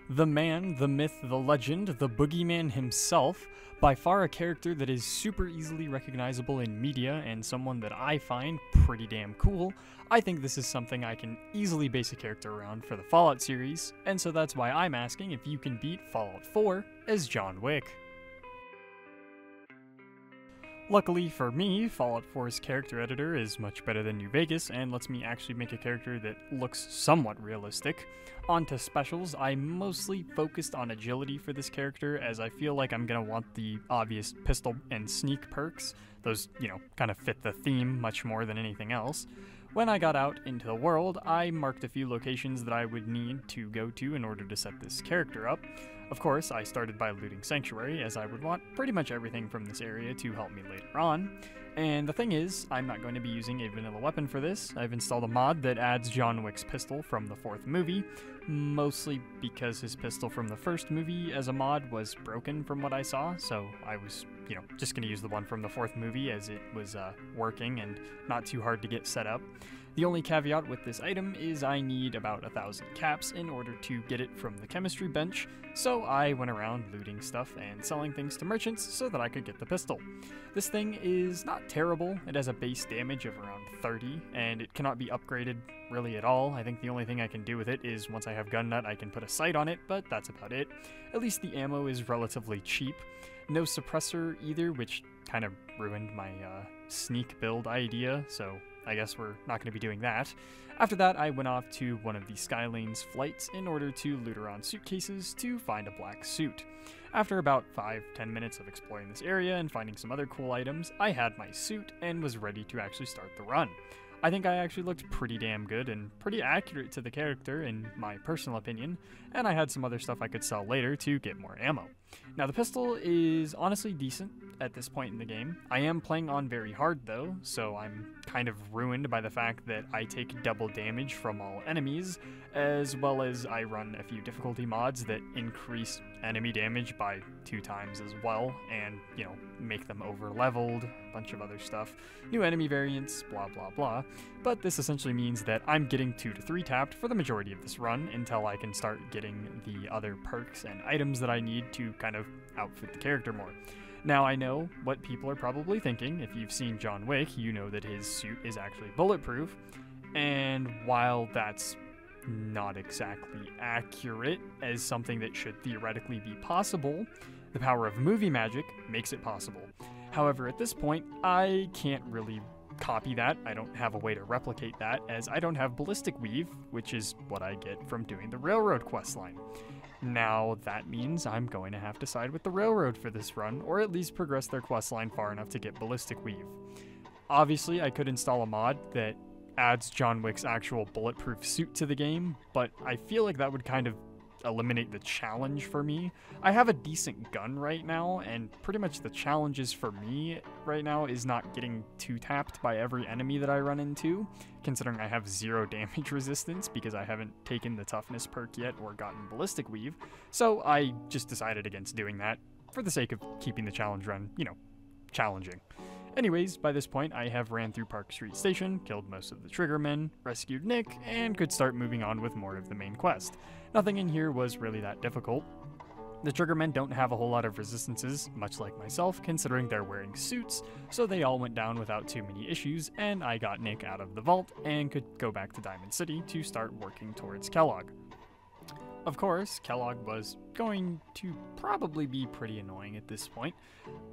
The man, the myth, the legend, the boogeyman himself, by far a character that is super easily recognizable in media and someone that I find pretty damn cool. I think this is something I can easily base a character around for the Fallout series, and so that's why I'm asking if you can beat Fallout 4 as John Wick. Luckily for me, Fallout 4's character editor is much better than New Vegas and lets me actually make a character that looks somewhat realistic. On to specials, I mostly focused on agility for this character as I feel like I'm gonna want the obvious pistol and sneak perks. Those, kind of fit the theme much more than anything else. When I got out into the world, I marked a few locations that I would need to go to in order to set this character up. Of course, I started by looting Sanctuary, as I would want pretty much everything from this area to help me later on. And the thing is, I'm not going to be using a vanilla weapon for this. I've installed a mod that adds John Wick's pistol from the 4th movie, mostly because his pistol from the 1st movie as a mod was broken from what I saw, so I was, just going to use the one from the 4th movie as it was working and not too hard to get set up. The only caveat with this item is I need about 1,000 caps in order to get it from the chemistry bench, so I went around looting stuff and selling things to merchants so that I could get the pistol. This thing is not terrible. It has a base damage of around 30, and it cannot be upgraded really at all. I think the only thing I can do with it is once I have gun nut I can put a sight on it, but that's about it. At least the ammo is relatively cheap. No suppressor either, which kind of ruined my sneak build idea, so I guess we're not going to be doing that. After that, I went off to one of the Skylane's flights in order to loot around suitcases to find a black suit. After about 5-10 minutes of exploring this area and finding some other cool items, I had my suit and was ready to actually start the run. I think I actually looked pretty damn good and pretty accurate to the character in my personal opinion, and I had some other stuff I could sell later to get more ammo. Now the pistol is honestly decent at this point in the game. I am playing on very hard though, so I'm kind of ruined by the fact that I take double damage from all enemies, as well as I run a few difficulty mods that increase enemy damage by 2 times as well, and, make them over-leveled, a bunch of other stuff, new enemy variants, blah blah blah. But this essentially means that I'm getting 2 to 3 tapped for the majority of this run until I can start getting the other perks and items that I need to kind of outfit the character more. Now I know what people are probably thinking. If you've seen John Wick, you know that his suit is actually bulletproof, and while that's not exactly accurate as something that should theoretically be possible, the power of movie magic makes it possible. However, at this point, I can't really copy that. I don't have a way to replicate that, as I don't have ballistic weave, which is what I get from doing the railroad questline. Now, that means I'm going to have to side with the railroad for this run, or at least progress their questline far enough to get ballistic weave. Obviously, I could install a mod that adds John Wick's actual bulletproof suit to the game, but I feel like that would kind of eliminate the challenge for me. I have a decent gun right now, and pretty much the challenges for me right now is not getting 2-tapped by every enemy that I run into, considering I have 0 damage resistance because I haven't taken the toughness perk yet or gotten ballistic weave, so I just decided against doing that for the sake of keeping the challenge run, challenging. Anyways, by this point, I have ran through Park Street Station, killed most of the Triggermen, rescued Nick, and could start moving on with more of the main quest. Nothing in here was really that difficult. The Triggermen don't have a whole lot of resistances, much like myself, considering they're wearing suits, so they all went down without too many issues, and I got Nick out of the vault and could go back to Diamond City to start working towards Kellogg. Of course, Kellogg was going to probably be pretty annoying at this point.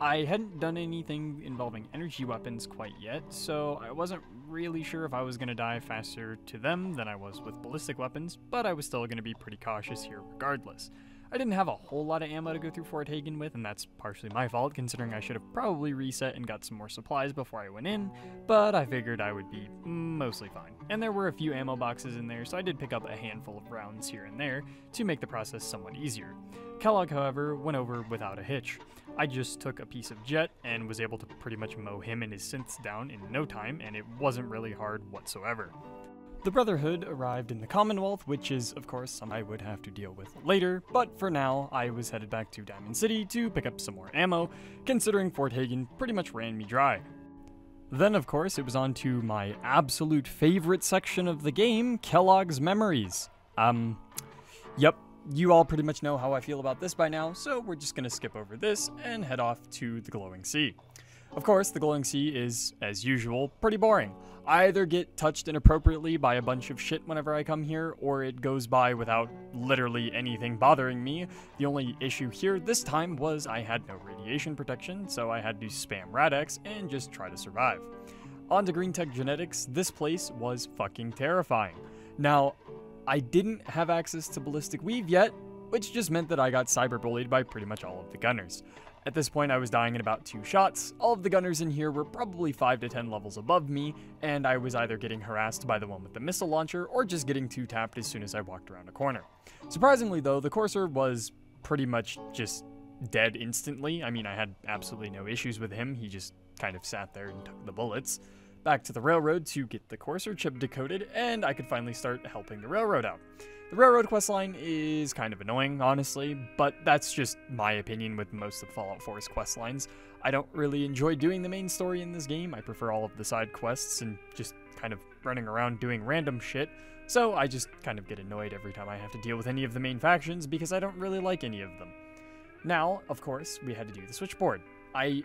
I hadn't done anything involving energy weapons quite yet, so I wasn't really sure if I was going to die faster to them than I was with ballistic weapons, but I was still going to be pretty cautious here regardless. I didn't have a whole lot of ammo to go through Fort Hagen with, and that's partially my fault, considering I should have probably reset and got some more supplies before I went in, but I figured I would be mostly fine. And there were a few ammo boxes in there, so I did pick up a handful of rounds here and there to make the process somewhat easier. Kellogg, however, went over without a hitch. I just took a piece of jet and was able to pretty much mow him and his synths down in no time, and it wasn't really hard whatsoever. The Brotherhood arrived in the Commonwealth, which is, of course, something I would have to deal with later, but for now, I was headed back to Diamond City to pick up some more ammo, considering Fort Hagen pretty much ran me dry. Then, of course, it was on to my absolute favorite section of the game, Kellogg's Memories. Yep, you all pretty much know how I feel about this by now, so we're just gonna skip over this and head off to the Glowing Sea. Of course, the Glowing Sea is, as usual, pretty boring. I either get touched inappropriately by a bunch of shit whenever I come here, or it goes by without literally anything bothering me. The only issue here this time was I had no radiation protection, so I had to spam Rad-X and just try to survive. On to Green Tech Genetics, this place was fucking terrifying. Now, I didn't have access to Ballistic Weave yet, which just meant that I got cyberbullied by pretty much all of the gunners. At this point, I was dying in about 2 shots. All of the gunners in here were probably 5 to 10 levels above me, and I was either getting harassed by the one with the missile launcher or just getting 2-tapped as soon as I walked around a corner. Surprisingly though, the Courser was pretty much just dead instantly. I mean, I had absolutely no issues with him. He just kind of sat there and took the bullets. Back to the railroad to get the Courser chip decoded, and I could finally start helping the railroad out. The railroad questline is kind of annoying, honestly, but that's just my opinion with most of Fallout 4's questlines. I don't really enjoy doing the main story in this game. I prefer all of the side quests and just kind of running around doing random shit, so I just kind of get annoyed every time I have to deal with any of the main factions because I don't really like any of them. Now, of course, we had to do the switchboard. I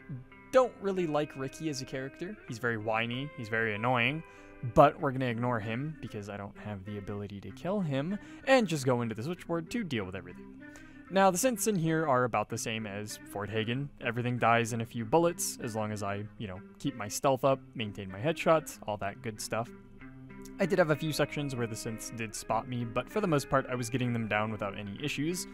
don't really like Ricky as a character. He's very whiny, he's very annoying, but we're gonna ignore him because I don't have the ability to kill him and just go into the switchboard to deal with everything. Now, the synths in here are about the same as Fort Hagen. Everything dies in a few bullets as long as I, keep my stealth up, maintain my headshots, all that good stuff. I did have a few sections where the synths did spot me, but for the most part, I was getting them down without any issues.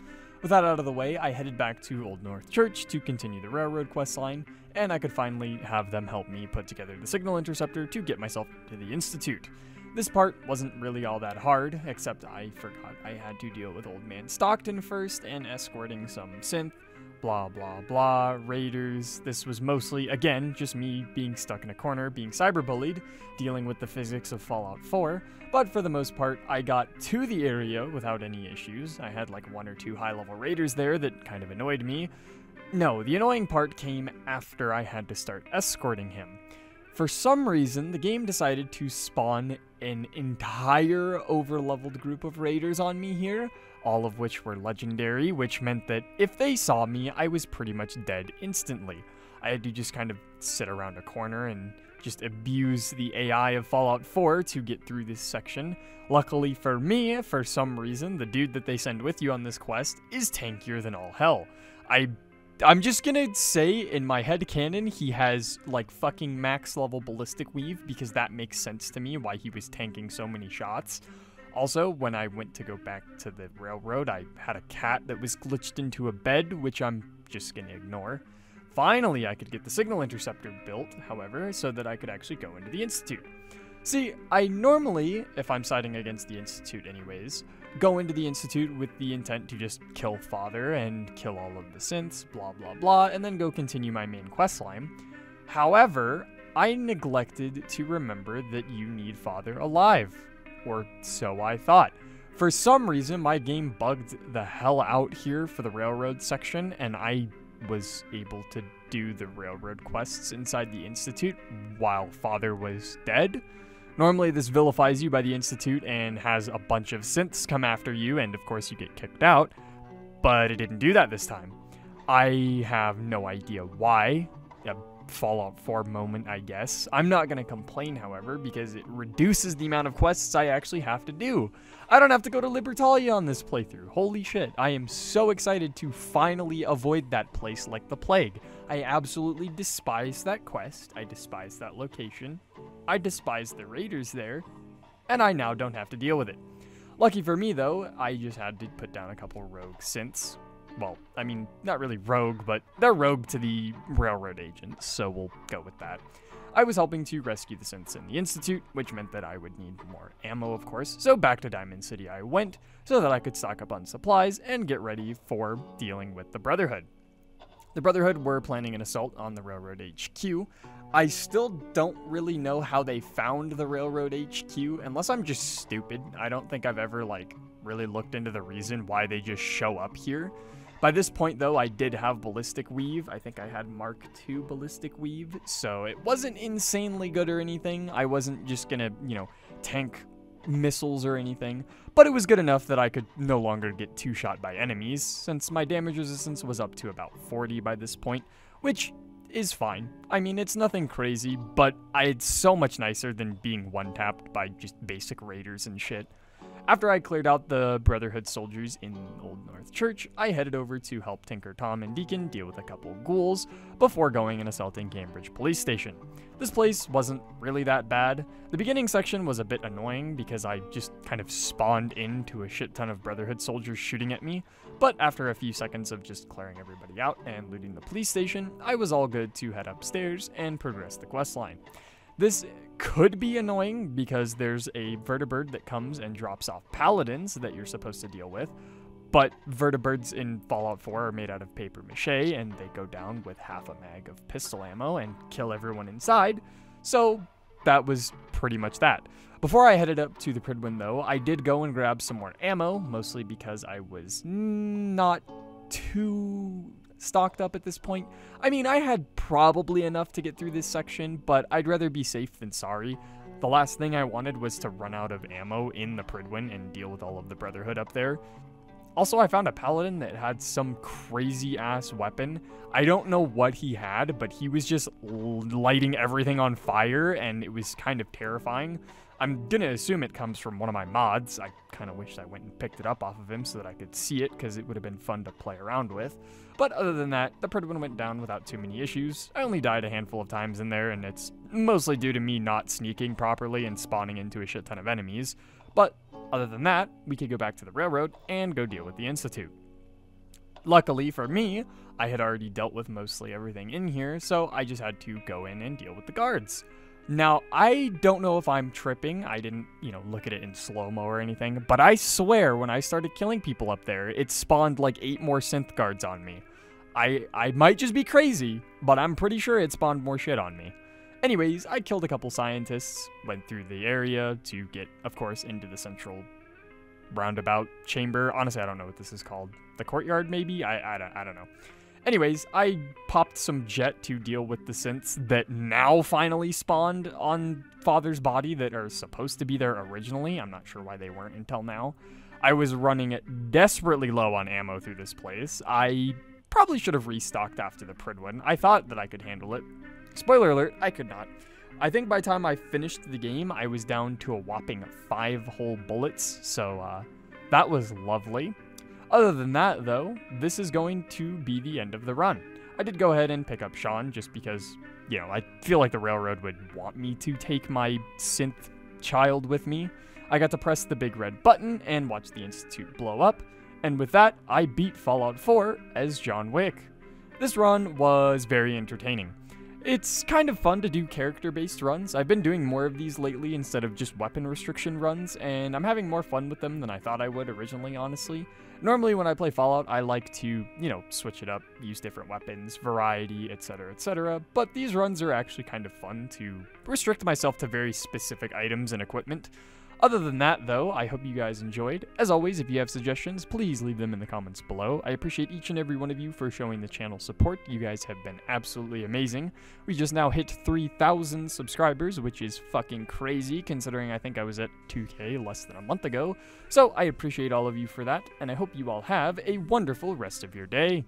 With that out of the way, I headed back to Old North Church to continue the railroad questline, and I could finally have them help me put together the signal interceptor to get myself to the Institute. This part wasn't really all that hard, except I forgot I had to deal with Old Man Stockton first and escorting some synth, blah blah blah, raiders. This was mostly, again, just me being stuck in a corner, being cyberbullied, dealing with the physics of Fallout 4, but for the most part, I got to the area without any issues. I had like 1 or 2 high-level raiders there that kind of annoyed me. No, the annoying part came after I had to start escorting him. For some reason, the game decided to spawn an entire overleveled group of raiders on me here, all of which were legendary, which meant that if they saw me, I was pretty much dead instantly. I had to just kind of sit around a corner and just abuse the AI of Fallout 4 to get through this section. Luckily for me, for some reason, the dude that they send with you on this quest is tankier than all hell. I'm just gonna say, in my head canon, he has, like, fucking max level ballistic weave, because that makes sense to me why he was tanking so many shots. Also, when I went to go back to the railroad, I had a cat that was glitched into a bed, which I'm just gonna ignore. Finally, I could get the signal interceptor built, however, so that I could actually go into the Institute. See, I normally, if I'm siding against the Institute anyways, go into the Institute with the intent to just kill Father and kill all of the synths, blah blah blah, and then go continue my main questline. However, I neglected to remember that you need Father alive, or so I thought. For some reason, my game bugged the hell out here for the railroad section, and I was able to do the railroad quests inside the Institute while Father was dead. Normally, this vilifies you by the Institute and has a bunch of synths come after you, and of course you get kicked out, but it didn't do that this time. I have no idea why. A Fallout 4 moment, I guess. I'm not going to complain, however, because it reduces the amount of quests I actually have to do. I don't have to go to Libertalia on this playthrough. Holy shit, I am so excited to finally avoid that place like the plague. I absolutely despise that quest. I despise that location. I despise the raiders there, and I now don't have to deal with it. Lucky for me, though, I just had to put down a couple rogue synths. Well, I mean, not really rogue, but they're rogue to the railroad agents, so we'll go with that. I was helping to rescue the synths in the Institute, which meant that I would need more ammo, of course, so back to Diamond City I went, so that I could stock up on supplies and get ready for dealing with the Brotherhood. The Brotherhood were planning an assault on the Railroad HQ. I still don't really know how they found the Railroad HQ, unless I'm just stupid. I don't think I've ever, really looked into the reason why they just show up here. By this point, though, I did have Ballistic Weave. I think I had Mark II Ballistic Weave, so it wasn't insanely good or anything. I wasn't just gonna, tank missiles or anything, but it was good enough that I could no longer get two-shot by enemies, since my damage resistance was up to about 40 by this point, which is fine. I mean, it's nothing crazy, but it's so much nicer than being one-tapped by just basic raiders and shit. After I cleared out the Brotherhood soldiers in Old North Church, I headed over to help Tinker Tom and Deacon deal with a couple ghouls before going and assaulting Cambridge Police Station. This place wasn't really that bad. The beginning section was a bit annoying because I just kind of spawned into a shit ton of Brotherhood soldiers shooting at me, but after a few seconds of just clearing everybody out and looting the police station, I was all good to head upstairs and progress the questline. This could be annoying because there's a vertibird that comes and drops off paladins that you're supposed to deal with, but vertibirds in Fallout 4 are made out of paper mache and they go down with half a mag of pistol ammo and kill everyone inside, so that was pretty much that. Before I headed up to the Pridwin though, I did go and grab some more ammo, mostly because I was not too stocked up at this point. I mean, I had probably enough to get through this section, but I'd rather be safe than sorry. The last thing I wanted was to run out of ammo in the Pridwin and deal with all of the Brotherhood up there. Also, I found a paladin that had some crazy ass weapon. I don't know what he had, but he was just lighting everything on fire, and it was kind of terrifying. I'm gonna assume it comes from one of my mods. I kind of wished I went and picked it up off of him so that I could see it, because it would have been fun to play around with. But other than that, the Pridwin went down without too many issues. I only died a handful of times in there, and it's mostly due to me not sneaking properly and spawning into a shit ton of enemies. But other than that, we could go back to the railroad and go deal with the Institute. Luckily for me, I had already dealt with mostly everything in here, so I just had to go in and deal with the guards. Now, I don't know if I'm tripping. I didn't, look at it in slow-mo or anything, but I swear when I started killing people up there, it spawned like 8 more synth guards on me. I might just be crazy, but I'm pretty sure it spawned more shit on me. Anyways, I killed a couple scientists, went through the area to get, of course, into the central roundabout chamber. Honestly, I don't know what this is called. The courtyard, maybe? I don't know. Anyways, I popped some jet to deal with the synths that now finally spawned on Father's body that are supposed to be there originally. I'm not sure why they weren't until now. I was running desperately low on ammo through this place. I probably should have restocked after the Pridwin. I thought that I could handle it. Spoiler alert, I could not. I think by the time I finished the game, I was down to a whopping 5 whole bullets, so that was lovely. Other than that, though, this is going to be the end of the run. I did go ahead and pick up Sean just because, I feel like the railroad would want me to take my synth child with me. I got to press the big red button and watch the Institute blow up, and with that, I beat Fallout 4 as John Wick. This run was very entertaining. It's kind of fun to do character-based runs. I've been doing more of these lately instead of just weapon restriction runs, and I'm having more fun with them than I thought I would originally, honestly. Normally when I play Fallout, I like to, switch it up, use different weapons, variety, etc., etc., but these runs are actually kind of fun to restrict myself to very specific items and equipment. Other than that, though, I hope you guys enjoyed. As always, if you have suggestions, please leave them in the comments below. I appreciate each and every one of you for showing the channel support. You guys have been absolutely amazing. We just now hit 3,000 subscribers, which is fucking crazy, considering I think I was at 2K less than a month ago. So I appreciate all of you for that, and I hope you all have a wonderful rest of your day.